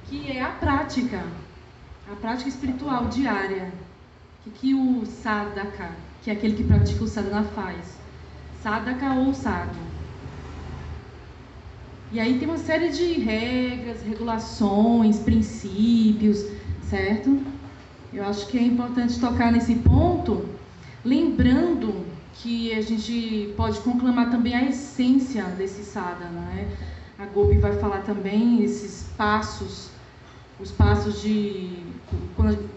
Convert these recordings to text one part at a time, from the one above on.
que é a prática espiritual diária. O que o sadhaka, que é aquele que pratica o sadhana, faz? Sadhaka ou sadhu. E aí tem uma série de regras, regulações, princípios, certo? Eu acho que é importante tocar nesse ponto, lembrando que a gente pode conclamar também a essência desse sadhana, né? A Gopi vai falar também esses passos, os passos de...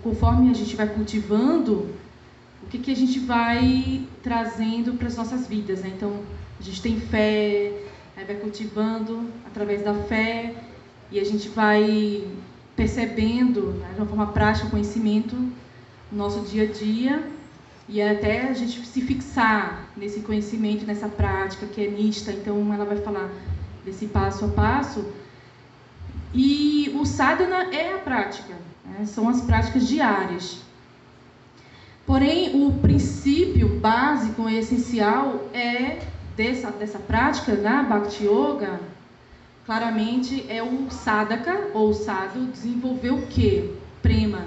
Conforme a gente vai cultivando, o que a gente vai trazendo para as nossas vidas, né? Então, a gente tem fé, aí vai cultivando através da fé, e a gente vai percebendo, né, de uma forma prática, o conhecimento no nosso dia a dia, e até a gente se fixar nesse conhecimento, nessa prática que é nista. Então ela vai falar desse passo a passo. E o sadhana é a prática, né? São as práticas diárias. Porém, o princípio básico e essencial é dessa prática, na Bhakti Yoga, claramente é o sadhaka, ou sadhu, desenvolver o quê? Prema,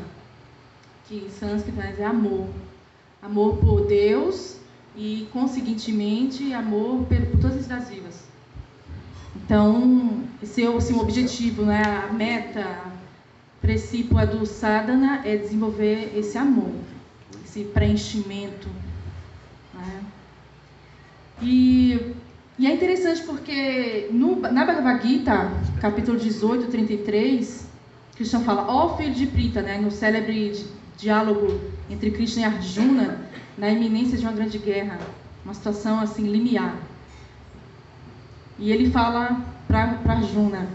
que em sânscrito é amor. Amor por Deus e, conseguintemente, amor por todas as vidas vivas. Então, esse é o objetivo, né? A meta precípua do sadhana é desenvolver esse amor, esse preenchimento, né? E é interessante porque na Bhagavad Gita, capítulo 18, 33, Krishna fala: ó filho de Prita, né, no célebre diálogo entre Krishna e Arjuna, na iminência de uma grande guerra, uma situação assim limiar. E ele fala para Arjuna: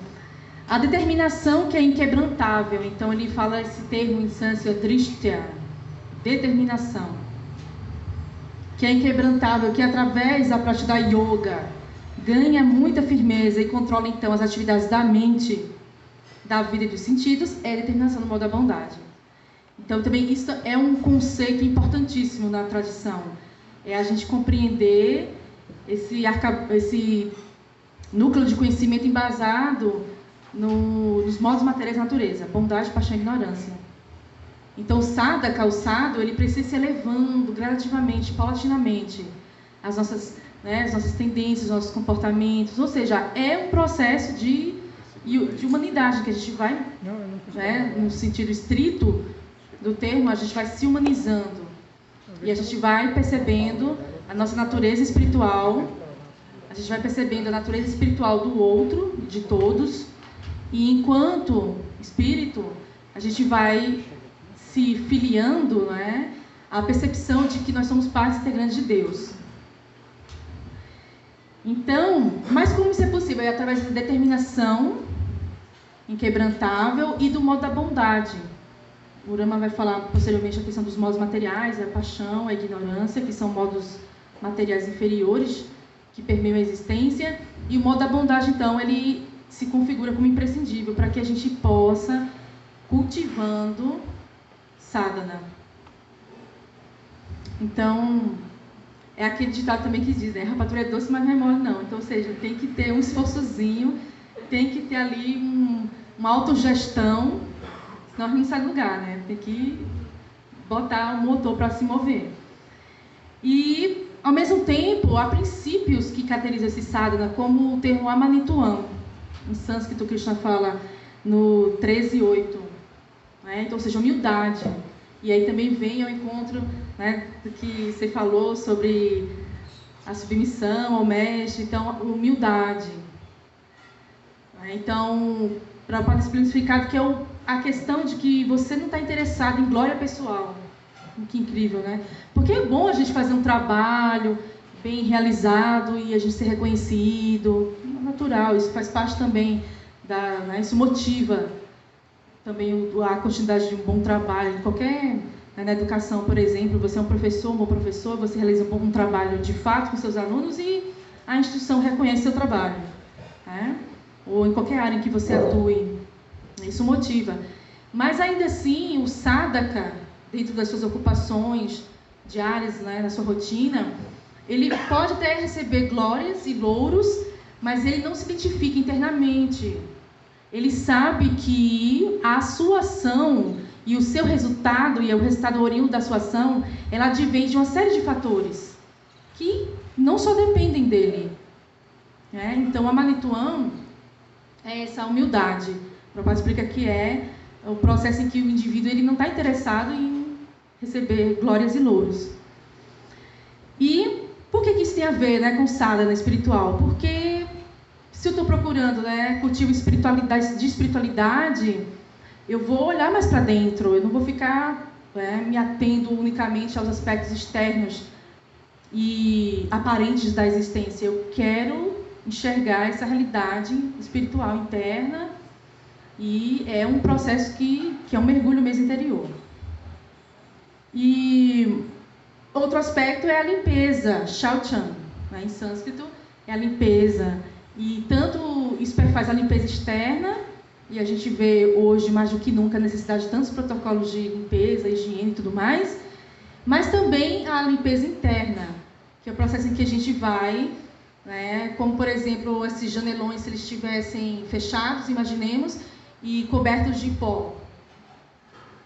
a determinação que é inquebrantável. Então ele fala esse termo em sânscrito, drishtya, determinação, que é inquebrantável, que através da prática da yoga ganha muita firmeza e controla então as atividades da mente, da vida e dos sentidos, é a determinação no modo da bondade. Então também isso é um conceito importantíssimo na tradição, é a gente compreender esse núcleo de conhecimento embasado nos modos materiais da natureza, bondade, paixão e ignorância. Então o sadhaka, o sadhu, ele precisa se elevando gradativamente, paulatinamente as nossas tendências, os nossos comportamentos, ou seja, é um processo de humanidade que a gente vai, né, no sentido estrito do termo, a gente vai se humanizando e a gente vai percebendo a nossa natureza espiritual, a gente vai percebendo a natureza espiritual do outro, de todos, e enquanto espírito, a gente vai se filiando, né, à percepção de que nós somos parte integrante de Deus. Então, mas como isso é possível? É através da determinação inquebrantável e do modo da bondade. O Rama vai falar posteriormente a questão dos modos materiais, a paixão, a ignorância, que são modos materiais inferiores que permeiam a existência, e o modo da bondade, então, ele se configura como imprescindível para que a gente possa cultivando sadhana. Então, é aquele ditado também que diz, né? Rapadura é doce, mas não é mole, não. Então, ou seja, tem que ter um esforçozinho, tem que ter ali uma autogestão, senão a gente não sai do lugar, né? Tem que botar o motor para se mover. E, ao mesmo tempo, há princípios que caracterizam esse sadhana, como o termo amanituam. Em sânscrito, Krishna fala no 13.8. Né? Então, ou seja, humildade. E aí também vem ao encontro, né, do que você falou sobre a submissão ao mestre. Então, humildade. Então, para o simplificado, que é a questão de que você não está interessado em glória pessoal. Que incrível, né? Porque é bom a gente fazer um trabalho bem realizado e a gente ser reconhecido. É natural, isso faz parte também né, isso motiva também a continuidade de um bom trabalho. Qualquer, né, na educação, por exemplo, você é um professor, um bom professor, você realiza um trabalho de fato com seus alunos e a instituição reconhece seu trabalho. Né? Ou em qualquer área em que você atue, isso motiva. Mas ainda assim, o sadhaka, dentro das suas ocupações diárias, né, na sua rotina, ele pode até receber glórias e louros, mas ele não se identifica internamente ele sabe que a sua ação e o seu resultado, e o resultado oriundo da sua ação, ela advém de uma série de fatores que não só dependem dele. Então, a Amalituan é essa humildade. O Prabhupada explica que é o processo em que o indivíduo ele não está interessado em receber glórias e louros. E por que isso tem a ver, com sadhana espiritual? Porque se eu estou procurando, cultivo de espiritualidade, eu vou olhar mais para dentro, eu não vou ficar me atendo unicamente aos aspectos externos e aparentes da existência. Eu quero enxergar essa realidade espiritual interna, e é um processo que é um mergulho mesmo interior. E outro aspecto é a limpeza, shaucham, em sânscrito é a limpeza. E tanto isso faz a limpeza externa, e a gente vê hoje mais do que nunca a necessidade de tantos protocolos de limpeza, higiene e tudo mais, mas também a limpeza interna, que é o processo em que a gente vai, como por exemplo esses janelões, se eles estivessem fechados, imaginemos, e cobertos de pó.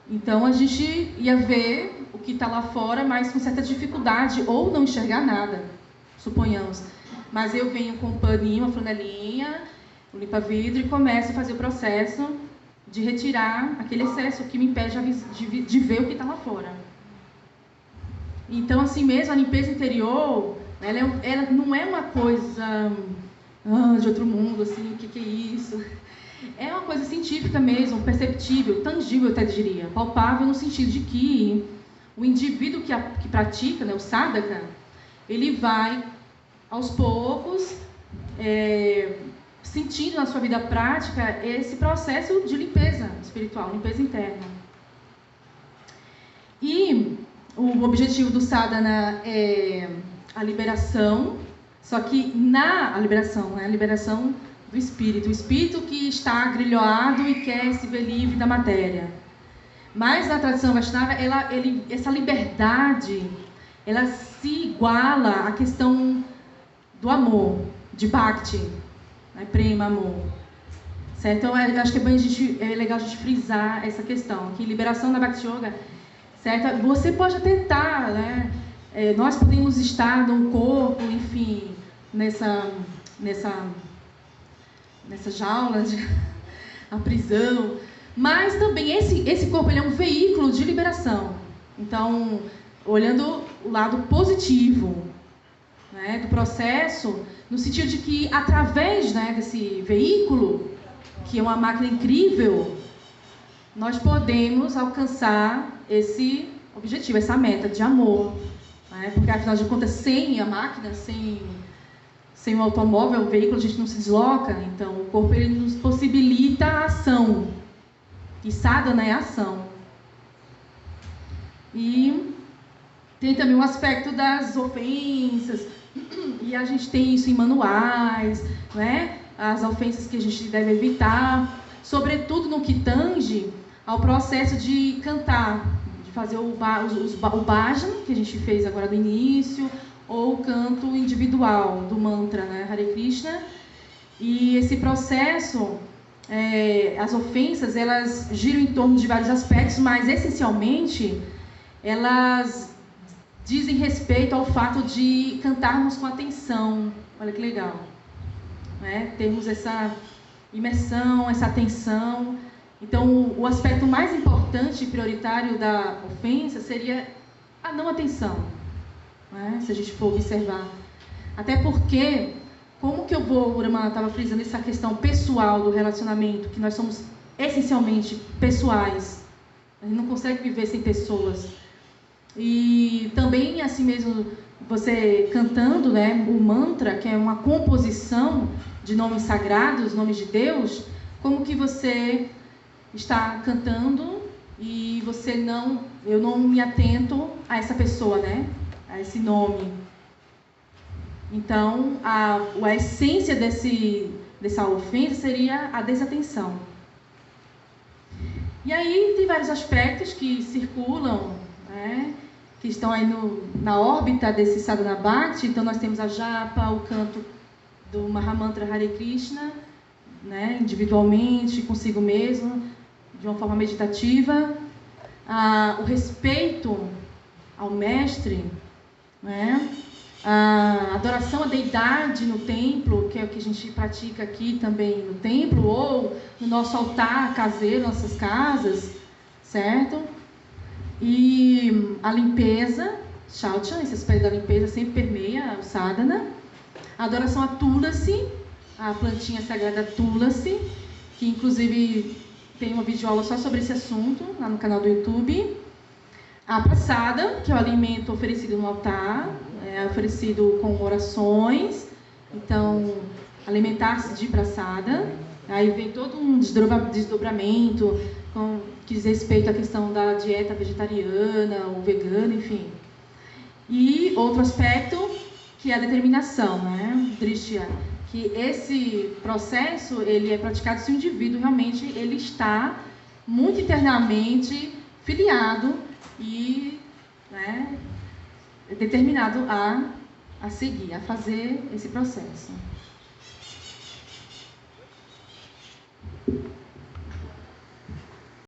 Então a gente ia ver o que está lá fora, mas com certa dificuldade, ou não enxergar nada, suponhamos. Mas eu venho com um paninho, uma flanelinha, um limpa-vidro, e começo a fazer o processo de retirar aquele excesso que me impede de ver o que está lá fora. Então, assim mesmo, a limpeza interior, ela não é uma coisa de outro mundo, assim, o que é isso? É uma coisa científica mesmo, perceptível, tangível, eu até diria, palpável, no sentido de que o indivíduo que pratica, o sadhaka, ele vai, aos poucos, sentindo na sua vida prática esse processo de limpeza espiritual, limpeza interna. E o objetivo do sadhana é a liberação, só que a liberação do espírito, o espírito que está agrilhoado e quer se ver livre da matéria. Mas na tradição Vaishnava, essa liberdade, ela se iguala à questão do amor, de bhakti, prema, amor. Certo? Então, eu acho que é legal a gente frisar essa questão, que liberação da Bhakti Yoga, certo? Você pode até estar, nós podemos estar num corpo, enfim, nessa jaula, a prisão, mas também esse corpo ele é um veículo de liberação. Então, olhando o lado positivo, do processo, no sentido de que através desse veículo, que é uma máquina incrível, nós podemos alcançar esse objetivo, essa meta de amor. Porque, afinal de contas, sem a máquina, sem o automóvel, o veículo, a gente não se desloca. Então, o corpo ele nos possibilita a ação. E sadhana é a ação. E tem também o aspecto das ofensas, e a gente tem isso em manuais, as ofensas que a gente deve evitar, sobretudo no que tange ao processo de cantar, de fazer o bhajan, que a gente fez agora no início, ou o canto individual do mantra, Hare Krishna. E esse processo, as ofensas, elas giram em torno de vários aspectos, mas essencialmente elas dizem respeito ao fato de cantarmos com atenção. Olha que legal. Termos essa imersão, essa atenção. Então, o aspecto mais importante e prioritário da ofensa seria a não atenção, se a gente for observar. Até porque, como que o Urama estava frisando essa questão pessoal do relacionamento, que nós somos essencialmente pessoais. A gente não consegue viver sem pessoas. E também, assim mesmo, você cantando o mantra, que é uma composição de nomes sagrados, nomes de Deus, como que você está cantando e eu não me atento a essa pessoa, a esse nome. Então, a essência dessa ofensa seria a desatenção. E aí tem vários aspectos que circulam, que estão aí na órbita desse sadhana bhakti. Então nós temos a japa, o canto do Mahamantra Hare Krishna, né, individualmente, consigo mesmo, de uma forma meditativa. O respeito ao mestre, né? A adoração à deidade no templo, que é o que a gente pratica aqui também no templo, ou no nosso altar caseiro, nossas casas, certo? E a limpeza, shaucha, esse aspecto da limpeza sempre permeia o sadhana. A adoração a Tulasi, a plantinha sagrada Tulasi, que inclusive tem uma videoaula só sobre esse assunto, lá no canal do YouTube. A prasada, que é o alimento oferecido no altar, é oferecido com orações. Então, alimentar-se de prasada. Aí vem todo um desdobramento que diz respeito à questão da dieta vegetariana ou vegana, enfim. E outro aspecto, que é a determinação, né? Drishya, que esse processo ele é praticado se o indivíduo realmente ele está muito internamente filiado e, né, determinado a seguir, a fazer esse processo.